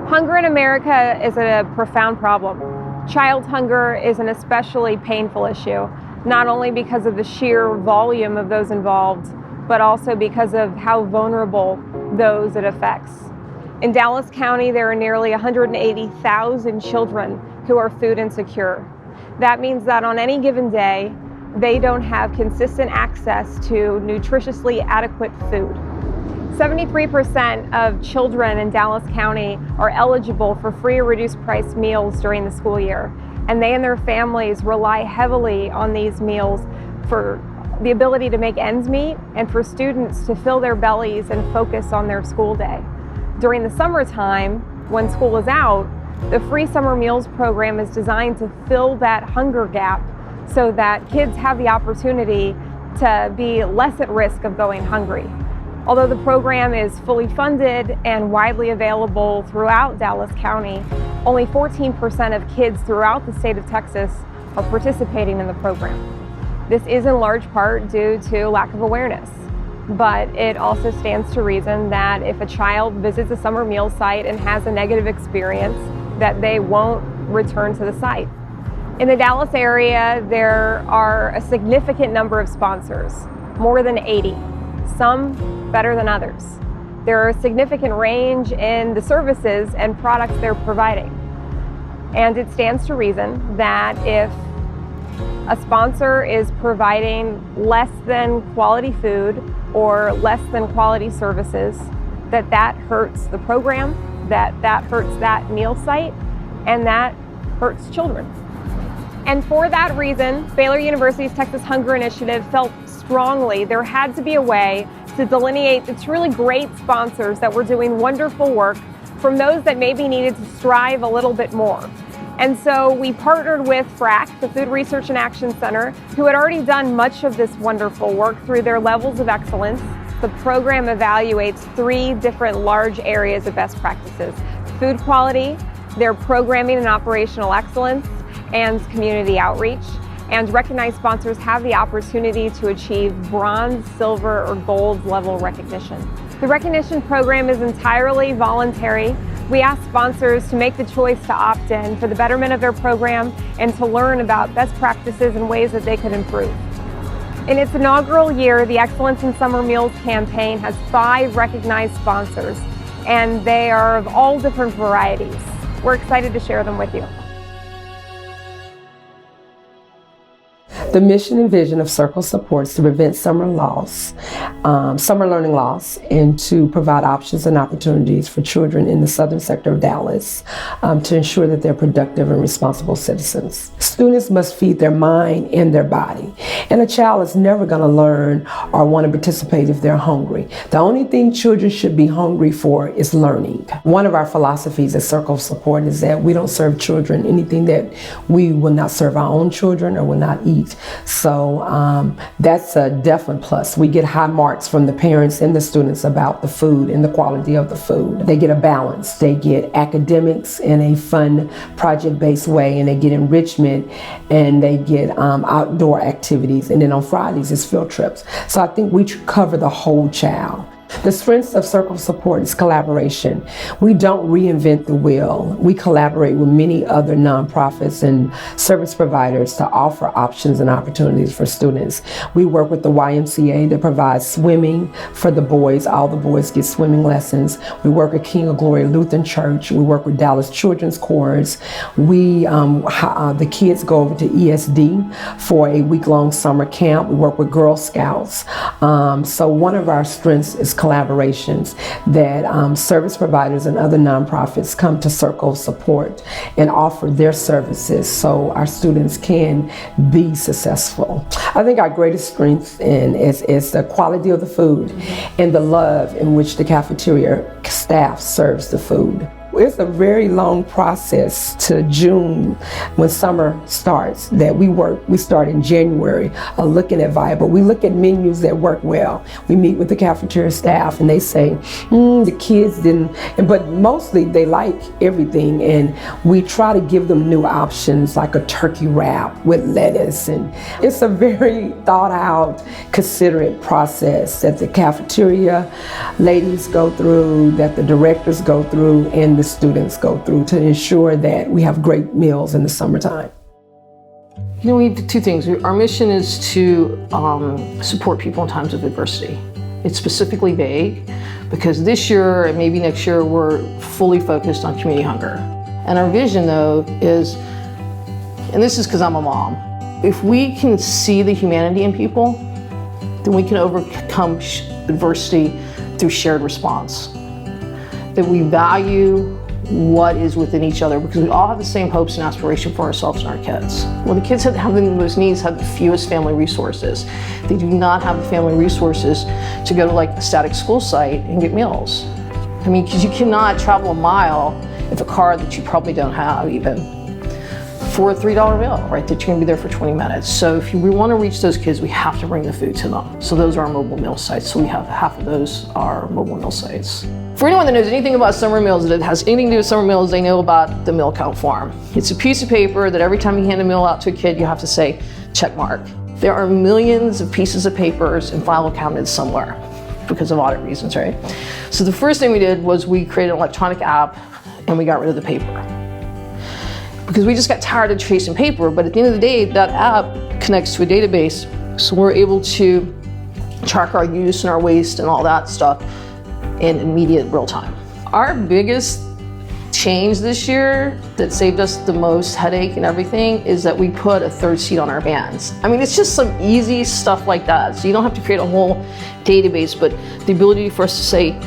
Hunger in America is a profound problem. Child hunger is an especially painful issue, not only because of the sheer volume of those involved, but also because of how vulnerable those it affects. In Dallas County, there are nearly 180,000 children who are food insecure. That means that on any given day, they don't have consistent access to nutritiously adequate food. 73% of children in Dallas County are eligible for free or reduced price meals during the school year, and they and their families rely heavily on these meals for the ability to make ends meet and for students to fill their bellies and focus on their school day. During the summertime, when school is out, the free summer meals program is designed to fill that hunger gap so that kids have the opportunity to be less at risk of going hungry. Although the program is fully funded and widely available throughout Dallas County, only 14% of kids throughout the state of Texas are participating in the program. This is in large part due to lack of awareness, but it also stands to reason that if a child visits a summer meal site and has a negative experience, that they won't return to the site. In the Dallas area, there are a significant number of sponsors, more than 80. Some better than others. There are a significant range in the services and products they're providing. And it stands to reason that if a sponsor is providing less than quality food or less than quality services, that hurts the program, that hurts that meal site, and that hurts children. And for that reason, Baylor University's Texas Hunger Initiative felt strongly there had to be a way to delineate the truly great sponsors that were doing wonderful work from those that maybe needed to strive a little bit more. And so we partnered with FRAC, the Food Research and Action Center, who had already done much of this wonderful work through their levels of excellence. The program evaluates 3 different large areas of best practices: food quality, their programming and operational excellence, and community outreach. And recognized sponsors have the opportunity to achieve bronze, silver, or gold level recognition. The recognition program is entirely voluntary. We ask sponsors to make the choice to opt in for the betterment of their program and to learn about best practices and ways that they could improve. In its inaugural year, the Excellence in Summer Meals campaign has 5 recognized sponsors, and they are of all different varieties. We're excited to share them with you. The mission and vision of Circle supports to prevent summer learning loss, and to provide options and opportunities for children in the southern sector of Dallas to ensure that they're productive and responsible citizens. Students must feed their mind and their body, and a child is never going to learn or want to participate if they're hungry. The only thing children should be hungry for is learning. One of our philosophies at Circle Support is that we don't serve children anything that we will not serve our own children or will not eat. So that's a definite plus. We get high marks from the parents and the students about the food and the quality of the food. They get a balance. They get academics in a fun project-based way, and they get enrichment, and they get outdoor activities. And then on Fridays it's field trips. So I think we cover the whole child. The strengths of Circle Support is collaboration. We don't reinvent the wheel. We collaborate with many other nonprofits and service providers to offer options and opportunities for students. We work with the YMCA that provides swimming for the boys. All the boys get swimming lessons. We work with King of Glory Lutheran Church. We work with Dallas Children's Chorus. The kids go over to ESD for a week-long summer camp. We work with Girl Scouts. So one of our strengths is collaborations, that service providers and other nonprofits come to Circle Support and offer their services so our students can be successful. I think our greatest strength is the quality of the food and the love in which the cafeteria staff serves the food. It's a very long process to June when summer starts that we start in January looking at viable. We look at menus that work well. We meet with the cafeteria staff and they say, the kids didn't, but mostly they like everything, and we try to give them new options like a turkey wrap with lettuce, and it's a very thought out, considerate process that the cafeteria ladies go through, that the directors go through, and the students go through to ensure that we have great meals in the summertime. You know, we do two things. Our mission is to support people in times of adversity. It's specifically vague because this year and maybe next year we're fully focused on community hunger. And our vision though is, and this is because I'm a mom, if we can see the humanity in people, then we can overcome adversity through shared response. That we value what is within each other because we all have the same hopes and aspirations for ourselves and our kids. Well, the kids that have the most needs have the fewest family resources. They do not have the family resources to go to like a static school site and get meals. I mean, because you cannot travel a mile if a car that you probably don't have even for a $3 meal, right? That you're gonna be there for 20 minutes. So if we wanna reach those kids, we have to bring the food to them. So those are our mobile meal sites. So we have half of those are mobile meal sites. For anyone that knows anything about summer meals, that has anything to do with summer meals, they know about the meal count form. It's a piece of paper that every time you hand a meal out to a kid, you have to say, check mark. There are millions of pieces of papers and file cabinets somewhere because of audit reasons, right? So the first thing we did was we created an electronic app and we got rid of the paper. Because we just got tired of chasing paper, but at the end of the day, that app connects to a database, so we're able to track our use and our waste and all that stuff in immediate real time. Our biggest change this year that saved us the most headache and everything is that we put a third seat on our vans. I mean, it's just some easy stuff like that. So you don't have to create a whole database, but the ability for us to say,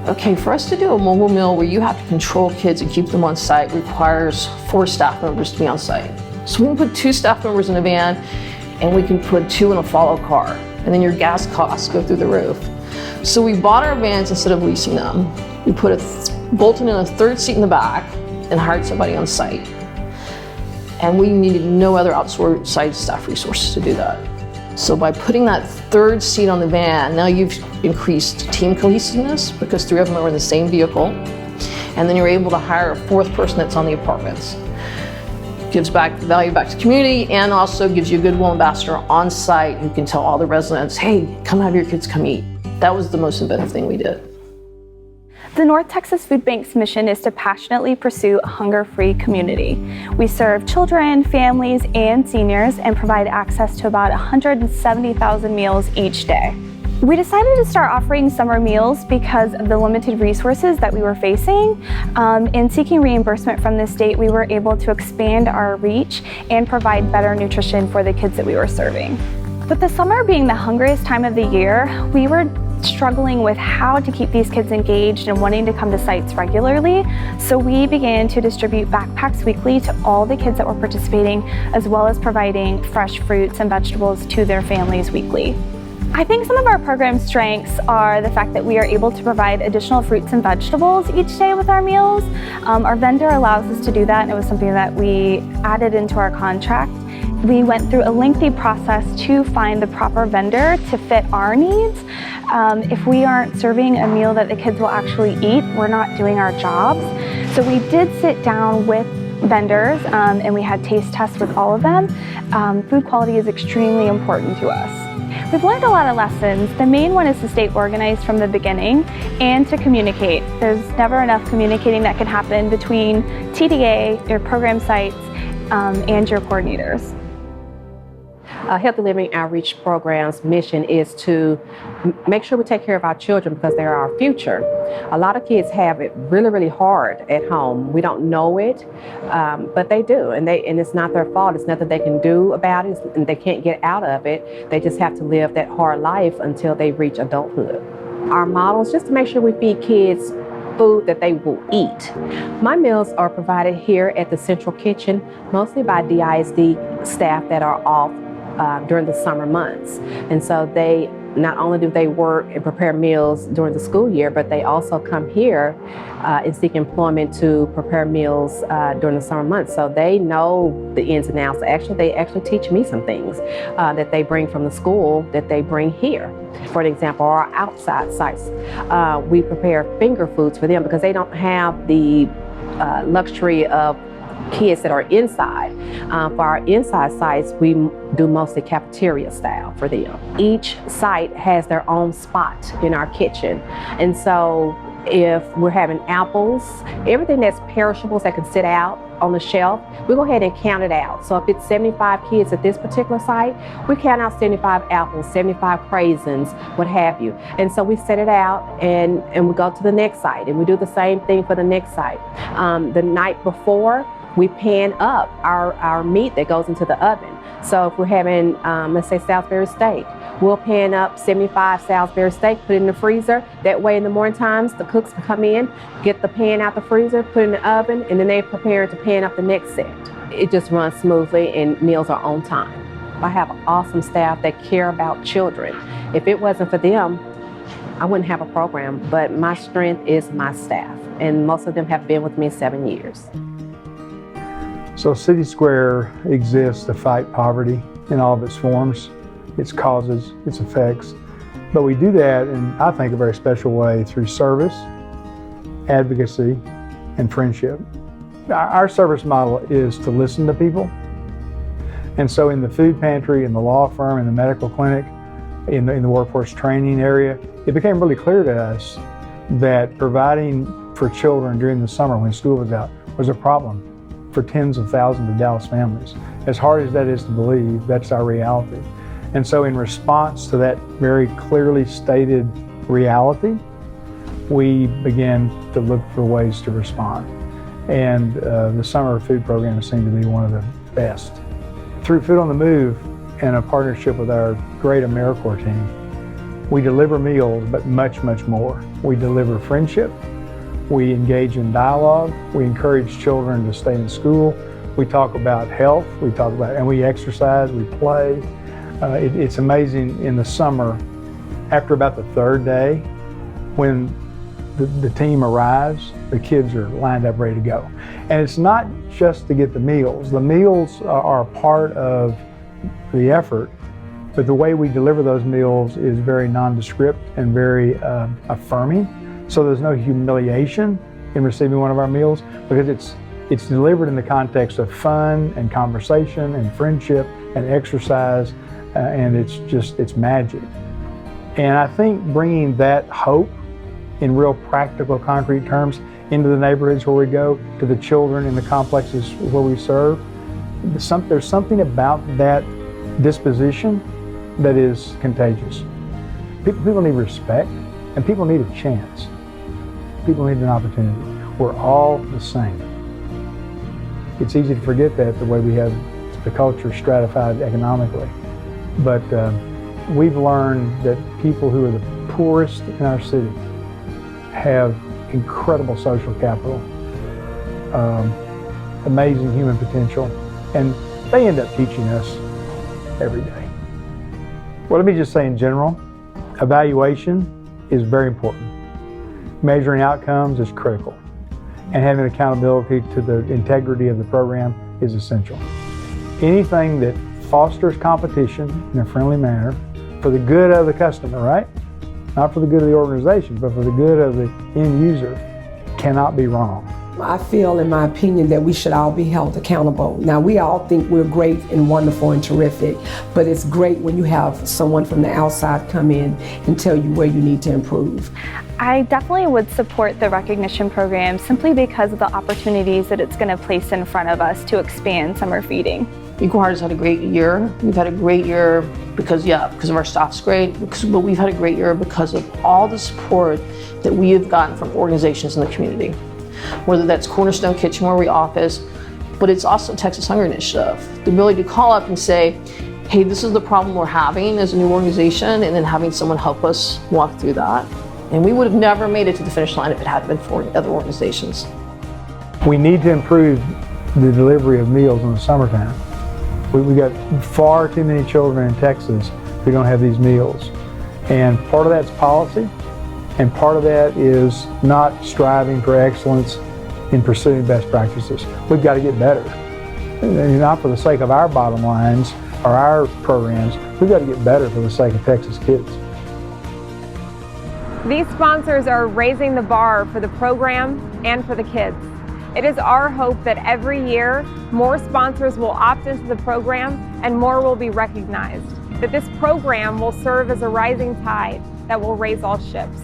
okay, for us to do a mobile meal where you have to control kids and keep them on site requires 4 staff members to be on site. So we can put 2 staff members in a van and we can put 2 in a follow car, and then your gas costs go through the roof. So we bought our vans instead of leasing them. We put bolted in a third seat in the back and hired somebody on site. And we needed no other outside staff resources to do that. So by putting that third seat on the van, now you've increased team cohesiveness because 3 of them are in the same vehicle. And then you're able to hire a 4th person that's on the apartments. Gives back value back to the community and also gives you a goodwill ambassador on site who can tell all the residents, hey, come have your kids come eat. That was the most inventive thing we did. The North Texas Food Bank's mission is to passionately pursue a hunger-free community. We serve children, families, and seniors and provide access to about 170,000 meals each day. We decided to start offering summer meals because of the limited resources that we were facing. In seeking reimbursement from the state, we were able to expand our reach and provide better nutrition for the kids that we were serving. With the summer being the hungriest time of the year, we were struggling with how to keep these kids engaged and wanting to come to sites regularly. So we began to distribute backpacks weekly to all the kids that were participating, as well as providing fresh fruits and vegetables to their families weekly. I think some of our program strengths are the fact that we are able to provide additional fruits and vegetables each day with our meals. Our vendor allows us to do that, and it was something that we added into our contract. We went through a lengthy process to find the proper vendor to fit our needs. If we aren't serving a meal that the kids will actually eat, we're not doing our jobs. So we did sit down with vendors and we had taste tests with all of them. Food quality is extremely important to us. We've learned a lot of lessons. The main one is to stay organized from the beginning and to communicate. There's never enough communicating that can happen between TDA, your program sites, and your coordinators. Healthy Living Outreach Program's mission is to make sure we take care of our children because they're our future. A lot of kids have it really, really hard at home. We don't know it, but they do, and it's not their fault. It's nothing they can do about it, and they can't get out of it. They just have to live that hard life until they reach adulthood. Our model is just to make sure we feed kids food that they will eat. My meals are provided here at the Central Kitchen, mostly by DISD staff that are off during the summer months. And so they not only do they work and prepare meals during the school year, but they also come here and seek employment to prepare meals during the summer months. So they know the ins and outs. They actually teach me some things that they bring from the school that they bring here. For example, our outside sites, we prepare finger foods for them because they don't have the luxury of kids that are inside. For our inside sites, we do mostly cafeteria style for them. Each site has their own spot in our kitchen. And so If we're having apples, everything that's perishables that can sit out on the shelf, we go ahead and count it out. So if it's 75 kids at this particular site, we count out 75 apples, 75 craisins, what have you. And so we set it out and we go to the next site, and we do the same thing for the next site. The night before, we pan up our meat that goes into the oven. So if we're having, let's say, Salisbury steak, we'll pan up 75 Salisbury steak, put it in the freezer. That way in the morning times, the cooks can come in, get the pan out the freezer, put it in the oven, and then they're preparing to pan up the next set. It just runs smoothly and meals are on time. I have an awesome staff that care about children. If it wasn't for them, I wouldn't have a program, but my strength is my staff, and most of them have been with me 7 years. So City Square exists to fight poverty in all of its forms, its causes, its effects. But we do that in, I think, a very special way through service, advocacy, and friendship. Our service model is to listen to people. And so in the food pantry, in the law firm, in the medical clinic, in the workforce training area, it became really clear to us that providing for children during the summer when school was out was a problem for tens of thousands of Dallas families. As hard as that is to believe, that's our reality. And so in response to that very clearly stated reality, we began to look for ways to respond. And the summer food program seemed to be one of the best. Through Food on the Move and a partnership with our great AmeriCorps team, we deliver meals, but much, much more. We deliver friendship. We engage in dialogue. We encourage children to stay in school. We talk about health. And we exercise, we play. It's amazing in the summer, after about the third day, when the team arrives, the kids are lined up ready to go. And it's not just to get the meals. The meals are a part of the effort, but the way we deliver those meals is very nondescript and very affirming. So there's no humiliation in receiving one of our meals, because it's delivered in the context of fun and conversation and friendship and exercise, and it's magic. And I think bringing that hope in real practical, concrete terms into the neighborhoods where we go, to the children in the complexes where we serve, there's something about that disposition that is contagious. People need respect, and people need a chance. People need an opportunity. We're all the same. It's easy to forget that the way we have the culture stratified economically. But we've learned that people who are the poorest in our city have incredible social capital, amazing human potential, and they end up teaching us every day. Well, let me just say in general, evaluation is very important. Measuring outcomes is critical, and having accountability to the integrity of the program is essential. Anything that fosters competition in a friendly manner for the good of the customer, right? Not for the good of the organization, but for the good of the end user, cannot be wrong. I feel, in my opinion, that we should all be held accountable. Now, we all think we're great and wonderful and terrific, but it's great when you have someone from the outside come in and tell you where you need to improve. I definitely would support the recognition program simply because of the opportunities that it's going to place in front of us to expand summer feeding. Equal Heart has had a great year. We've had a great year because of our staff's great, but we've had a great year because of all the support that we have gotten from organizations in the community. Whether that's Cornerstone Kitchen where we office, but it's also Texas Hunger Initiative. The ability to call up and say, hey, this is the problem we're having as a new organization, and then having someone help us walk through that. And we would have never made it to the finish line if it hadn't been for other organizations. We need to improve the delivery of meals in the summertime. We got far too many children in Texas who don't have these meals. And part of that's policy, and part of that is not striving for excellence in pursuing best practices. We've got to get better. And not for the sake of our bottom lines or our programs, we've got to get better for the sake of Texas kids. These sponsors are raising the bar for the program and for the kids. It is our hope that every year, more sponsors will opt into the program and more will be recognized. That this program will serve as a rising tide that will raise all ships.